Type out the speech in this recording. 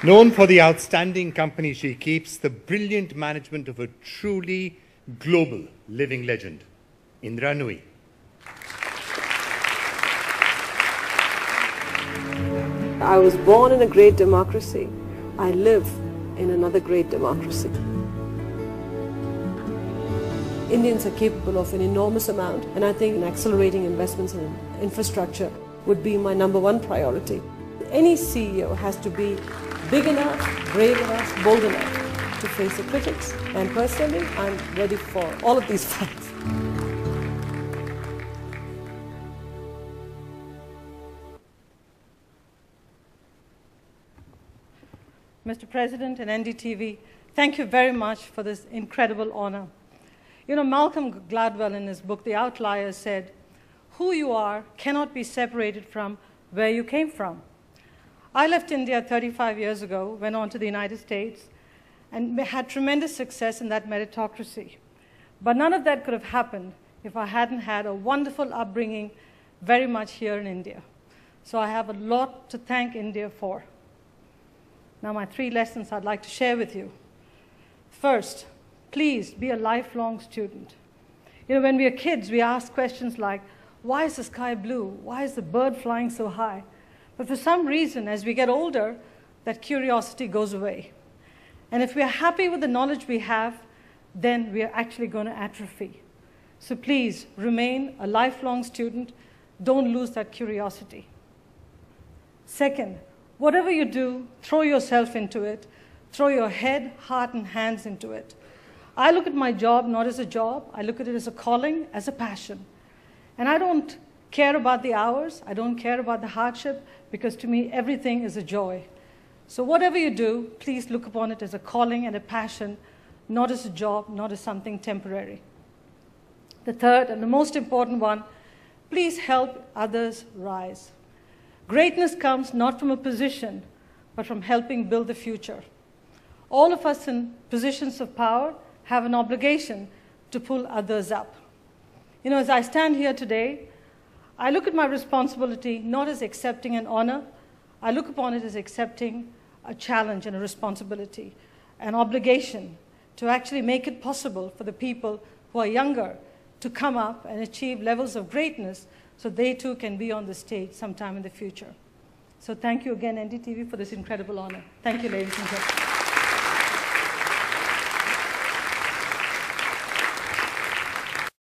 Known for the outstanding company she keeps, the brilliant management of a truly global living legend, Indra Nooyi. I was born in a great democracy. I live in another great democracy. Indians are capable of an enormous amount, and I think accelerating investments in infrastructure would be my #1 priority. Any CEO has to be big enough, brave enough, bold enough to face the critics, and personally, I'm ready for all of these fights. Mr. President and NDTV, thank you very much for this incredible honor. You know, Malcolm Gladwell in his book, The Outliers, said, "Who you are cannot be separated from where you came from." I left India 35 years ago, went on to the United States, and had tremendous success in that meritocracy. But none of that could have happened if I hadn't had a wonderful upbringing very much here in India. So I have a lot to thank India for. Now, my 3 lessons I'd like to share with you. First, please be a lifelong student. You know, when we are kids, we ask questions like, why is the sky blue? Why is the bird flying so high? But for some reason, as we get older, that curiosity goes away. And if we are happy with the knowledge we have, then we are actually going to atrophy. So please remain a lifelong student. Don't lose that curiosity. Second, whatever you do, throw yourself into it. Throw your head, heart, and hands into it. I look at my job not as a job. I look at it as a calling, as a passion. And I don't care about the hours. I don't care about the hardship, because to me, everything is a joy. So whatever you do, please look upon it as a calling and a passion, not as a job, not as something temporary. The third and the most important one, please help others rise. Greatness comes not from a position, but from helping build the future. All of us in positions of power have an obligation to pull others up. You know, as I stand here today, I look at my responsibility not as accepting an honor. I look upon it as accepting a challenge and a responsibility, an obligation to actually make it possible for the people who are younger to come up and achieve levels of greatness so they too can be on the stage sometime in the future. So thank you again, NDTV, for this incredible honor. Thank you, ladies and gentlemen.